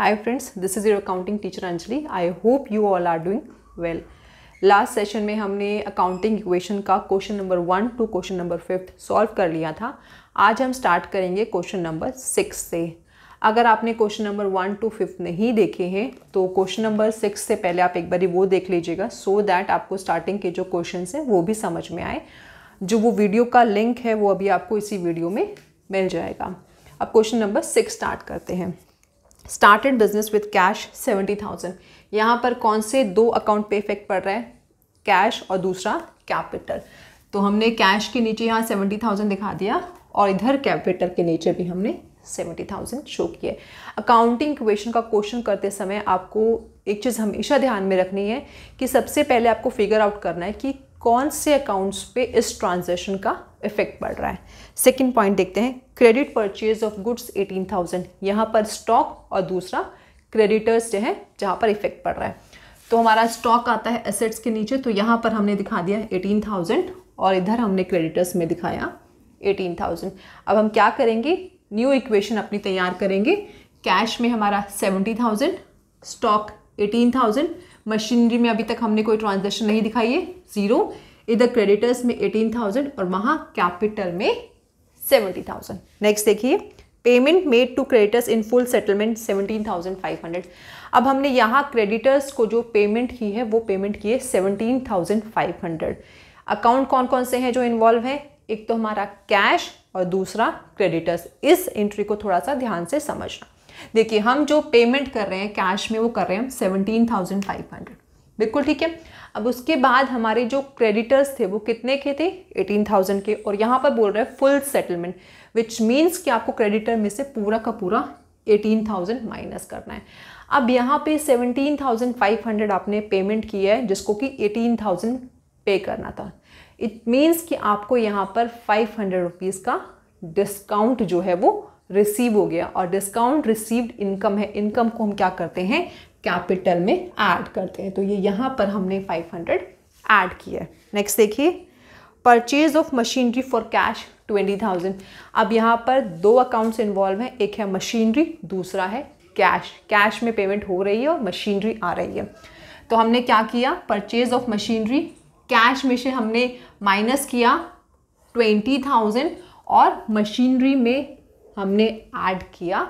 Hi friends, this is your accounting teacher Anjali. I hope you all are doing well. Last session में हमने accounting equation का question number 1 to question number 5 solve कर लिया था. आज हम start करेंगे क्वेश्चन नंबर 6 से. अगर आपने क्वेश्चन नंबर 1 टू 5 नहीं देखे हैं तो क्वेश्चन नंबर 6 से पहले आप एक बार वो देख लीजिएगा सो दैट आपको स्टार्टिंग के जो क्वेश्चन हैं वो भी समझ में आए. जो वो वीडियो का लिंक है वो अभी आपको इसी वीडियो में मिल जाएगा. अब क्वेश्चन नंबर 6 स्टार्ट करते हैं. Started business with cash 70,000. यहाँ पर कौन से दो अकाउंट पे इफेक्ट पड़ रहा है? कैश और दूसरा कैपिटल. तो हमने कैश के नीचे यहाँ 70,000 दिखा दिया और इधर कैपिटल के नीचे भी हमने 70,000 शो किए. अकाउंटिंग इक्वेशन का क्वेश्चन करते समय आपको एक चीज़ हमेशा ध्यान में रखनी है कि सबसे पहले आपको फिगर आउट करना है कि कौन से अकाउंट्स पे इस ट्रांजैक्शन का इफेक्ट पड़ रहा है. सेकंड पॉइंट देखते हैं. Credit purchase of goods 18,000. यहाँ पर स्टॉक और दूसरा क्रेडिटर्स जो है जहाँ पर इफेक्ट पड़ रहा है. तो हमारा स्टॉक आता है एसेट्स के नीचे, तो यहाँ पर हमने दिखा दिया 18,000 और इधर हमने क्रेडिटर्स में दिखाया 18,000. अब हम क्या करेंगे, न्यू इक्वेशन अपनी तैयार करेंगे. कैश में हमारा 70,000, स्टॉक 18,000, मशीनरी में अभी तक हमने कोई ट्रांजैक्शन नहीं दिखाई है, 0. इधर क्रेडिटर्स में 18,000 और वहाँ कैपिटल में 70,000. नेक्स्ट देखिए, payment made to creditors in full settlement 17,500. अब हमने यहाँ क्रेडिटर्स को जो पेमेंट की है वो पेमेंट की है 17,500. अकाउंट कौन कौन से हैं जो इन्वॉल्व हैं? एक तो हमारा कैश और दूसरा क्रेडिटर्स. इस एंट्री को थोड़ा सा ध्यान से समझना. देखिए, हम जो पेमेंट कर रहे हैं कैश में वो कर रहे हैं हम 17,500, बिल्कुल ठीक है. अब उसके बाद हमारे जो क्रेडिटर्स थे वो कितने के थे? 18,000 के. और यहाँ पर बोल रहे हैं फुल सेटलमेंट, विच मीन्स कि आपको क्रेडिटर में से पूरा का पूरा 18,000 माइनस करना है. अब यहाँ पे 17,500 आपने पेमेंट किया है जिसको कि 18,000 पे करना था. इट मीन्स कि आपको यहाँ पर 500 रुपीज़ का डिस्काउंट जो है वो रिसीव हो गया. और डिस्काउंट रिसीव्ड इनकम है. इनकम को हम क्या करते हैं? कैपिटल में ऐड करते हैं. तो ये यहाँ पर हमने 500 ऐड किया है. नेक्स्ट देखिए, purchase of machinery for cash 20,000. अब यहाँ पर दो अकाउंट्स इन्वॉल्व हैं. एक है मशीनरी, दूसरा है कैश. कैश में पेमेंट हो रही है और मशीनरी आ रही है. तो हमने क्या किया, परचेज ऑफ मशीनरी कैश में से हमने माइनस किया 20,000 और मशीनरी में हमने ऐड किया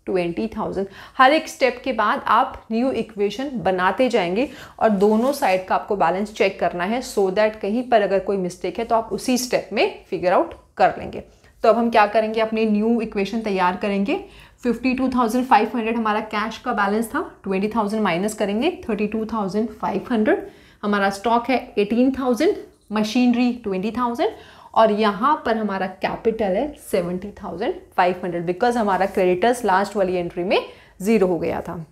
20,000. हर एक स्टेप के बाद आप न्यू इक्वेशन बनाते जाएंगे और दोनों साइड का आपको बैलेंस चेक करना है सो दैट कहीं पर अगर कोई मिस्टेक है तो आप उसी स्टेप में फिगर आउट कर लेंगे. तो अब हम क्या करेंगे, अपनी न्यू इक्वेशन तैयार करेंगे. 52,500 हमारा कैश का बैलेंस था, 20,000 माइनस करेंगे 32,500. हमारा स्टॉक है 18,000, मशीनरी 20,000 और यहाँ पर हमारा कैपिटल है 70,500 बिकॉज हमारा क्रेडिटर्स लास्ट वाली एंट्री में 0 हो गया था.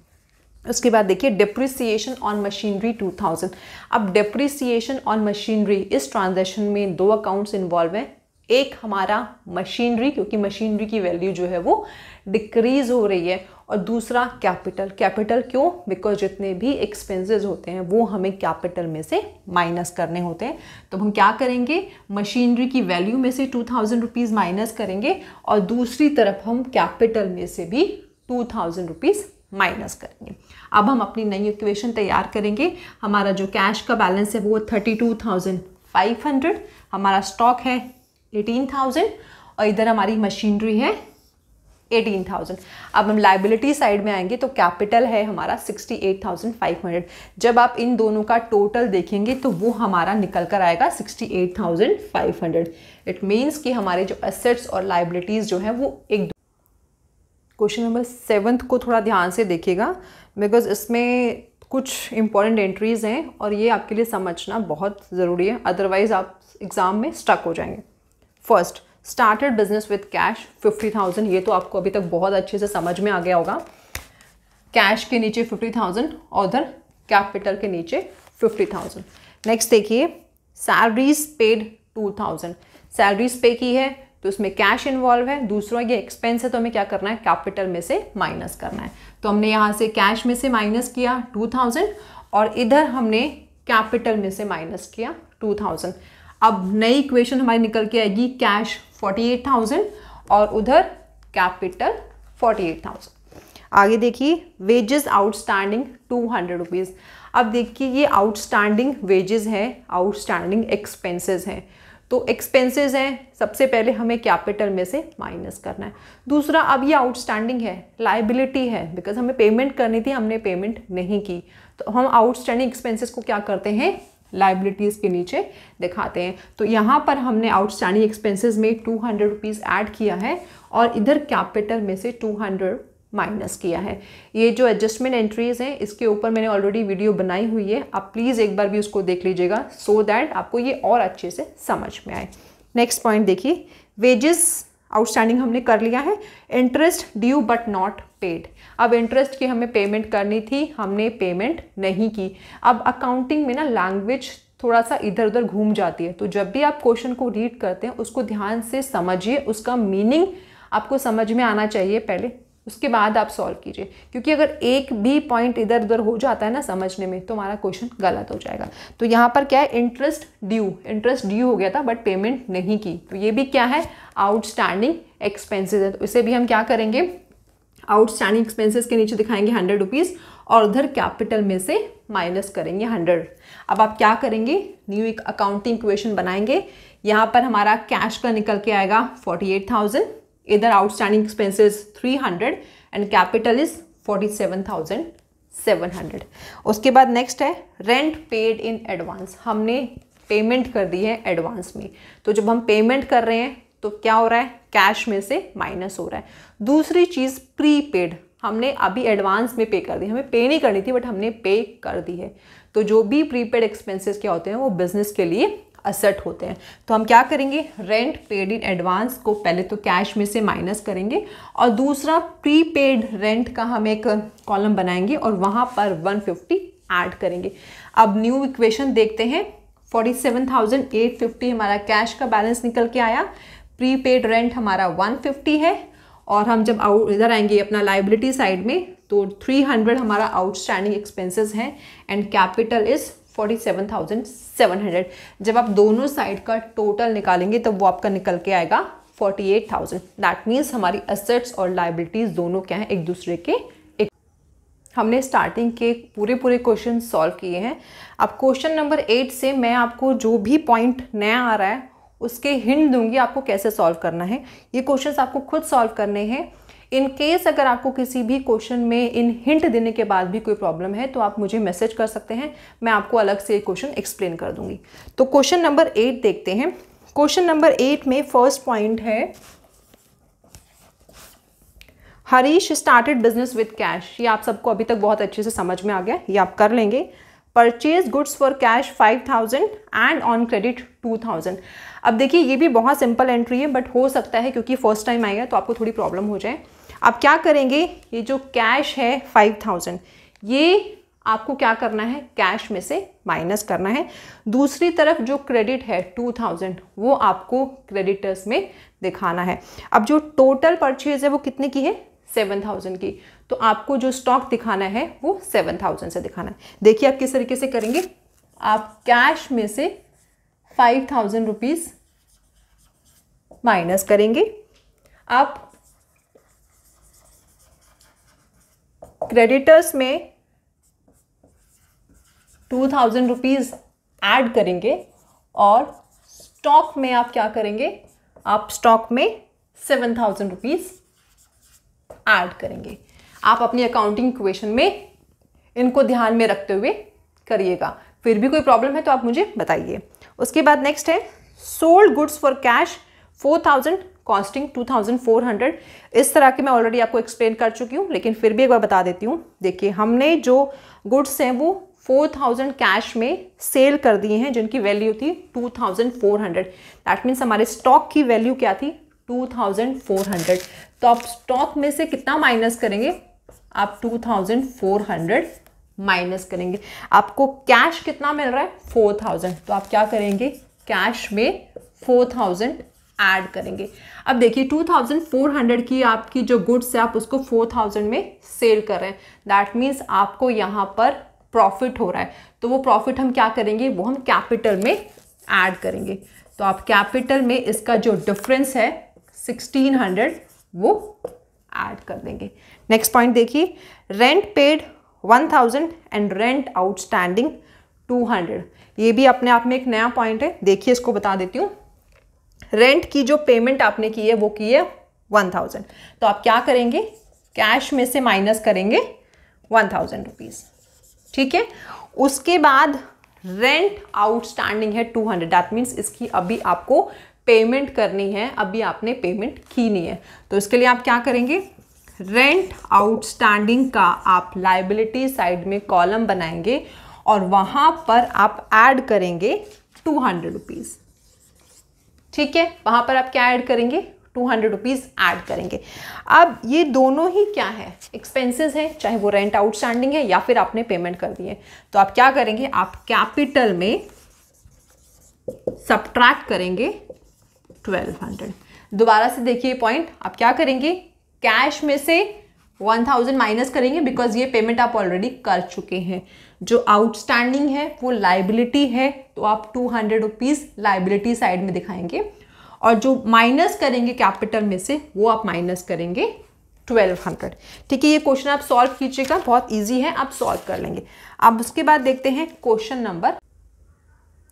उसके बाद देखिए, डिप्रिसिएशन ऑन मशीनरी 2,000. अब डिप्रिसिएशन ऑन मशीनरी, इस ट्रांजैक्शन में दो अकाउंट्स इन्वॉल्व हैं. एक हमारा मशीनरी, क्योंकि मशीनरी की वैल्यू जो है वो डिक्रीज हो रही है, और दूसरा कैपिटल. कैपिटल क्यों? बिकॉज जितने भी एक्सपेंसेस होते हैं वो हमें कैपिटल में से माइनस करने होते हैं. तो हम क्या करेंगे, मशीनरी की वैल्यू में से 2,000 रुपीज़ माइनस करेंगे और दूसरी तरफ हम कैपिटल में से भी 2,000 रुपीज़ माइनस करेंगे. अब हम अपनी नई इक्वेशन तैयार करेंगे. हमारा जो कैश का बैलेंस है वो 32,500, हमारा स्टॉक है 18,000 और इधर हमारी मशीनरी है 18,000. अब हम लाइबिलिटी साइड में आएंगे तो कैपिटल है हमारा 68,500. जब आप इन दोनों का टोटल देखेंगे तो वो हमारा निकल कर आएगा 68,500. इट मीन्स कि हमारे जो एसेट्स और लाइबिलिटीज़ जो हैं वो एक. क्वेश्चन नंबर 7 को थोड़ा ध्यान से देखिएगा बिकॉज इसमें कुछ इंपॉर्टेंट एंट्रीज़ हैं और ये आपके लिए समझना बहुत ज़रूरी है, अदरवाइज़ आप एग्ज़ाम में स्टक हो जाएंगे. First, started business with cash 50,000. ये तो आपको अभी तक बहुत अच्छे से समझ में आ गया होगा. कैश के नीचे 50,000 और उधर कैपिटल के नीचे 50,000. नेक्स्ट देखिए, सैलरीज पेड 2,000. सैलरीज पे की है तो इसमें कैश इन्वॉल्व है, दूसरा ये एक्सपेंस है तो हमें क्या करना है, कैपिटल में से माइनस करना है. तो हमने यहाँ से कैश में से माइनस किया 2,000 और इधर हमने कैपिटल में से माइनस किया 2,000. अब नई इक्वेशन हमारी निकल के आएगी, कैश 48,000 और उधर कैपिटल 48,000. आगे देखिए वेजेस आउटस्टैंडिंग 200 रुपीज़। अब देखिए ये आउटस्टैंडिंग वेजेस हैं, आउटस्टैंडिंग एक्सपेंसेस हैं। तो एक्सपेंसेस हैं, सबसे पहले हमें कैपिटल में से माइनस करना है। दूसरा, अब ये आउटस्टैंडिंग है, लायबिलिटी है, बिकॉज हमें पेमेंट करनी थी, हमने पेमेंट नहीं की, तो हम आउटस्टैंडिंग एक्सपेंसेस को क्या करते हैं, लाइबिलिटीज़ के नीचे दिखाते हैं। तो यहाँ पर हमने आउटस्टैंडिंग एक्सपेंसेस में 200 रुपीज़ ऐड किया है और इधर कैपिटल में से 200 माइनस किया है। ये जो एडजस्टमेंट एंट्रीज हैं इसके ऊपर मैंने ऑलरेडी वीडियो बनाई हुई है, आप प्लीज़ एक बार भी उसको देख लीजिएगा सो दैट आपको ये और अच्छे से समझ में आए। नेक्स्ट पॉइंट देखिए, वेजेस आउटस्टैंडिंग हमने कर लिया है, interest due but not paid. अब इंटरेस्ट की हमें पेमेंट करनी थी, हमने पेमेंट नहीं की। अब अकाउंटिंग में ना लैंग्वेज थोड़ा सा इधर उधर घूम जाती है, तो जब भी आप क्वेश्चन को रीड करते हैं उसको ध्यान से समझिए, उसका मीनिंग आपको समझ में आना चाहिए पहले, उसके बाद आप सॉल्व कीजिए, क्योंकि अगर एक भी पॉइंट इधर उधर हो जाता है ना समझने में तो हमारा क्वेश्चन गलत हो जाएगा। तो यहाँ पर क्या है, इंटरेस्ट ड्यू हो गया था बट पेमेंट नहीं की, तो ये भी क्या है, आउटस्टैंडिंग एक्सपेंसेस है। तो इसे भी हम क्या करेंगे, आउटस्टैंडिंग एक्सपेंसेस के नीचे दिखाएंगे 100 रुपीज़ और उधर कैपिटल में से माइनस करेंगे 100। अब आप क्या करेंगे, न्यू एक अकाउंटिंग इक्वेशन बनाएंगे। यहाँ पर हमारा कैश का निकल के आएगा 48,000, इधर outstanding expenses 300 and capital is 47,700। उसके बाद नेक्स्ट है रेंट पेड इन एडवांस, हमने पेमेंट कर दी है एडवांस में। तो जब हम पेमेंट कर रहे हैं तो क्या हो रहा है, कैश में से माइनस हो रहा है। दूसरी चीज़ प्रीपेड, हमने अभी एडवांस में पे कर दी, हमें पे नहीं करनी थी बट हमने पे कर दी है। तो जो भी प्रीपेड एक्सपेंसेस क्या होते हैं वो बिजनेस के लिए असेट होते हैं। तो हम क्या करेंगे, रेंट पेड इन एडवांस को पहले तो कैश में से माइनस करेंगे और दूसरा प्रीपेड रेंट का हम एक कॉलम बनाएंगे और वहाँ पर 150 ऐड करेंगे। अब न्यू इक्वेशन देखते हैं, 47,850 हमारा कैश का बैलेंस निकल के आया, प्रीपेड रेंट हमारा 150 है और हम जब इधर आएंगे अपना लाइबिलिटी साइड में तो 300 हमारा आउटस्टैंडिंग एक्सपेंसेस हैं एंड कैपिटल इज 47,700। जब आप दोनों साइड का टोटल निकालेंगे तो वो आपका निकल के आएगा 48,000। दैट मीन्स हमारी एसेट्स और लाइबिलिटीज दोनों क्या हैं, एक दूसरे के एक। हमने स्टार्टिंग के पूरे क्वेश्चन सॉल्व किए हैं। अब क्वेश्चन नंबर 8 से मैं आपको जो भी पॉइंट नया आ रहा है उसके हिंट दूंगी आपको कैसे सॉल्व करना है। ये क्वेश्चंस आपको खुद सॉल्व करने हैं। इन केस अगर आपको किसी भी क्वेश्चन में इन हिंट देने के बाद भी कोई प्रॉब्लम है तो आप मुझे मैसेज कर सकते हैं, मैं आपको अलग से क्वेश्चन एक्सप्लेन कर दूंगी। तो क्वेश्चन नंबर 8 देखते हैं। क्वेश्चन नंबर 8 में फर्स्ट पॉइंट है, Harish started business with cash. ये आप सबको अभी तक बहुत अच्छे से समझ में आ गया, ये आप कर लेंगे। Purchase goods for cash 5,000 and on credit 2,000। अब देखिए ये भी बहुत सिंपल एंट्री है बट हो सकता है क्योंकि फर्स्ट टाइम आएगा तो आपको थोड़ी प्रॉब्लम हो जाए। आप क्या करेंगे, ये जो कैश है 5,000 ये आपको क्या करना है, कैश में से माइनस करना है। दूसरी तरफ जो क्रेडिट है 2,000 वो आपको क्रेडिटर्स में दिखाना है। अब जो टोटल परचेज है वो कितने की है, 7,000 की, तो आपको जो स्टॉक दिखाना है वो 7,000 से दिखाना है। देखिए आप किस तरीके से करेंगे, आप कैश में से 5,000 रुपीज़ माइनस करेंगे, आप क्रेडिटर्स में 2,000 रुपीज़ ऐड करेंगे और स्टॉक में आप क्या करेंगे, आप स्टॉक में 7,000 रुपीज़ ऐड करेंगे। आप अपनी अकाउंटिंग इक्वेशन में इनको ध्यान में रखते हुए करिएगा। फिर भी कोई प्रॉब्लम है तो आप मुझे बताइए। उसके बाद नेक्स्ट है sold goods for cash 4,000 costing 2,400। इस तरह के मैं ऑलरेडी आपको एक्सप्लेन कर चुकी हूँ लेकिन फिर भी एक बार बता देती हूँ। देखिए हमने जो गुड्स हैं वो 4,000 कैश में सेल कर दिए हैं जिनकी वैल्यू थी 2,400। दैट मीन्स हमारे स्टॉक की वैल्यू क्या थी, 2,400। तो आप स्टॉक में से कितना माइनस करेंगे, आप 2,400 माइनस करेंगे। आपको कैश कितना मिल रहा है, 4,000, तो आप क्या करेंगे, कैश में 4,000 ऐड करेंगे। अब देखिए 2,400 की आपकी जो गुड्स है आप उसको 4,000 में सेल कर रहे हैं। दैट मीन्स आपको यहाँ पर प्रॉफिट हो रहा है, तो वो प्रॉफिट हम क्या करेंगे, वो हम कैपिटल में ऐड करेंगे। तो आप कैपिटल में इसका जो डिफरेंस है 1,600 वो ऐड कर देंगे। नेक्स्ट पॉइंट देखिए, rent paid 1000 and rent outstanding 200। ये भी अपने आप में एक नया पॉइंट है। देखिए इसको बता देती हूँ। रेंट की जो पेमेंट आपने की है वो की है 1000, तो आप क्या करेंगे, कैश में से माइनस करेंगे 1000 रुपीज़, ठीक है। उसके बाद रेंट आउटस्टैंडिंग है 200, दैट मीन्स इसकी अभी आपको पेमेंट करनी है, अभी आपने पेमेंट की नहीं है। तो इसके लिए आप क्या करेंगे, रेंट आउटस्टैंडिंग का आप लायबिलिटी साइड में कॉलम बनाएंगे और वहां पर आप ऐड करेंगे 200 रुपीज़, ठीक है। वहां पर आप क्या ऐड करेंगे, 200 रुपीज़ ऐड करेंगे। अब ये दोनों ही क्या है, एक्सपेंसेस है, चाहे वो रेंट आउटस्टैंडिंग है या फिर आपने पेमेंट कर दी है। तो आप क्या करेंगे, आप कैपिटल में सब्ट्रैक्ट करेंगे 1200। दोबारा से देखिए पॉइंट, आप क्या करेंगे, कैश में से 1000 माइनस करेंगे बिकॉज ये पेमेंट आप ऑलरेडी कर चुके हैं। जो आउटस्टैंडिंग है वो लाइबिलिटी है, तो आप 200 रुपीज़ लाइबिलिटी साइड में दिखाएंगे और जो माइनस करेंगे कैपिटल में से वो आप माइनस करेंगे 1200, ठीक है। ये क्वेश्चन आप सॉल्व कीजिएगा, बहुत इजी है, आप सॉल्व कर लेंगे। अब उसके बाद देखते हैं क्वेश्चन नंबर,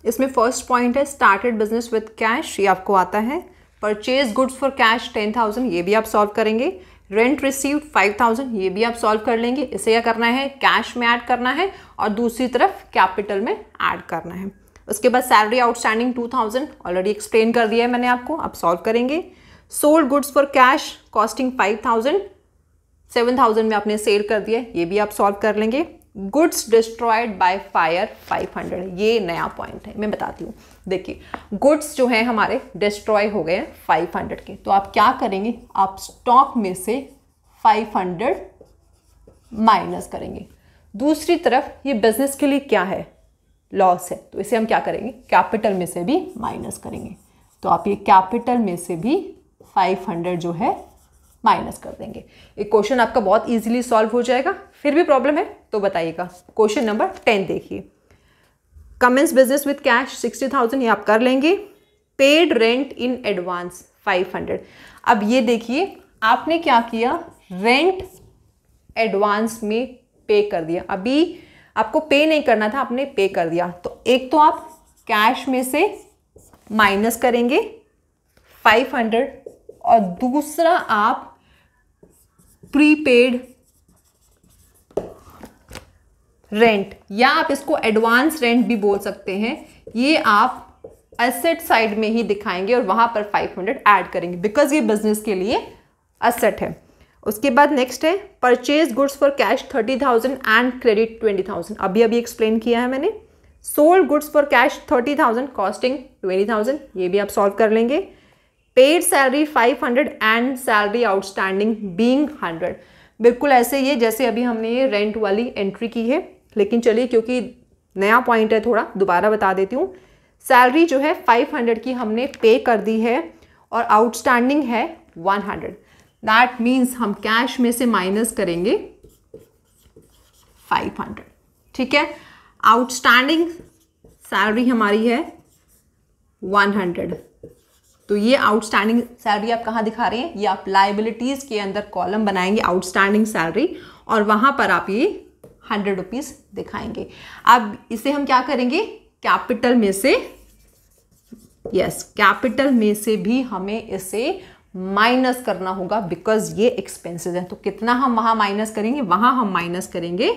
इसमें फर्स्ट पॉइंट है स्टार्टेड बिजनेस विद कैश, ये आपको आता है। परचेज गुड्स फॉर कैश 10,000, ये भी आप सॉल्व करेंगे। रेंट रिसीव्ड 5000, ये भी आप सॉल्व कर लेंगे। इसे क्या करना है, कैश में ऐड करना है और दूसरी तरफ कैपिटल में ऐड करना है। उसके बाद सैलरी आउटस्टैंडिंग 2000, ऑलरेडी एक्सप्लेन कर दिया है मैंने आपको, आप सॉल्व करेंगे। Sold goods for cash costing 5000, 7000 में आपने सेल कर दिया, ये भी आप सॉल्व कर लेंगे। गुड्स डिस्ट्रॉयड बाय फायर 500, ये नया पॉइंट है, मैं बताती हूँ। देखिए गुड्स जो है हमारे डिस्ट्रॉय हो गए हैं 500 के, तो आप क्या करेंगे, आप स्टॉक में से 500 माइनस करेंगे। दूसरी तरफ ये बिजनेस के लिए क्या है, लॉस है, तो इसे हम क्या करेंगे, कैपिटल में से भी माइनस करेंगे। तो आप ये कैपिटल में से भी 500 जो है माइनस कर देंगे। एक क्वेश्चन आपका बहुत इजीली सॉल्व हो जाएगा। फिर भी प्रॉब्लम है तो बताइएगा। क्वेश्चन नंबर 10 देखिए, कमेंस बिजनेस विद कैश 60,000, ये आप कर लेंगे। Paid rent in advance 500। अब ये देखिए आपने क्या किया, रेंट एडवांस में पे कर दिया। अभी आपको पे नहीं करना था, आपने पे कर दिया। तो एक तो आप कैश में से माइनस करेंगे 500 और दूसरा आप प्रीपेड रेंट, या आप इसको एडवांस रेंट भी बोल सकते हैं, ये आप एसेट साइड में ही दिखाएंगे और वहां पर 500 ऐड करेंगे बिकॉज ये बिजनेस के लिए एसेट है। उसके बाद नेक्स्ट है purchase goods for cash 30,000 and credit 20,000, अभी एक्सप्लेन किया है मैंने। Sold goods for cash 30,000 costing 20,000, ये भी आप सॉल्व कर लेंगे। Paid salary 500 and salary outstanding being 100, बिल्कुल ऐसे ही है जैसे अभी हमने ये रेंट वाली एंट्री की है, लेकिन चलिए क्योंकि नया पॉइंट है थोड़ा दोबारा बता देती हूँ। सैलरी जो है 500 की हमने पे कर दी है और आउटस्टैंडिंग है 100, दैट मीन्स हम कैश में से माइनस करेंगे 500, ठीक है। आउटस्टैंडिंग सैलरी हमारी है 100, तो ये आउटस्टैंडिंग सैलरी आप कहाँ दिखा रहे हैं, ये आप लाइबिलिटीज़ के अंदर कॉलम बनाएंगे आउटस्टैंडिंग सैलरी और वहाँ पर आप ये 100 रुपीज़ दिखाएंगे। अब इसे हम क्या करेंगे, कैपिटल में से, यस कैपिटल में से भी हमें इसे माइनस करना होगा बिकॉज ये एक्सपेंसेस है। तो कितना हम वहाँ माइनस करेंगे, वहाँ हम माइनस करेंगे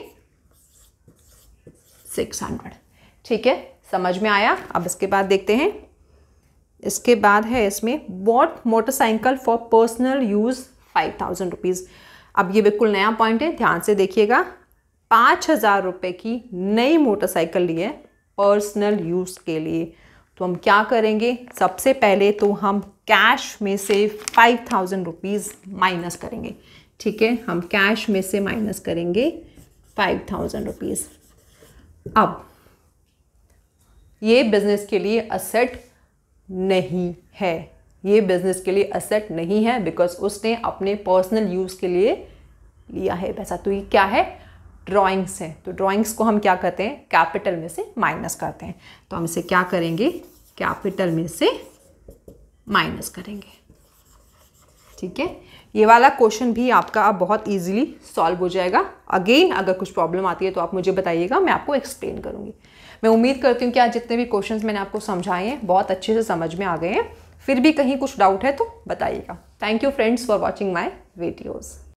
600, ठीक है, समझ में आया। अब इसके बाद देखते हैं, इसके बाद है इसमें bought motorcycle for personal use 5,000 rupees. अब ये बिल्कुल नया पॉइंट है, ध्यान से देखिएगा। 5,000 रुपये की नई मोटरसाइकिल ली है पर्सनल यूज़ के लिए। तो हम क्या करेंगे, सबसे पहले तो हम कैश में से 5,000 रुपीज़ माइनस करेंगे, ठीक है। हम कैश में से माइनस करेंगे 5,000 रुपीज़। अब ये बिजनेस के लिए असेट नहीं है, ये बिजनेस के लिए असेट नहीं है बिकॉज उसने अपने पर्सनल यूज़ के लिए लिया है पैसा। तो ये क्या है, ड्राइंग्स है। तो ड्राइंग्स को हम क्या करते हैं, कैपिटल में से माइनस करते हैं। तो हम इसे क्या करेंगे, कैपिटल में से माइनस करेंगे, ठीक है। ये वाला क्वेश्चन भी आपका अब बहुत इजीली सॉल्व हो जाएगा। अगेन अगर कुछ प्रॉब्लम आती है तो आप मुझे बताइएगा, मैं आपको एक्सप्लेन करूँगी। मैं उम्मीद करती हूँ कि आज जितने भी क्वेश्चंस मैंने आपको समझाए हैं बहुत अच्छे से समझ में आ गए हैं। फिर भी कहीं कुछ डाउट है तो बताइएगा। Thank you friends for watching my videos.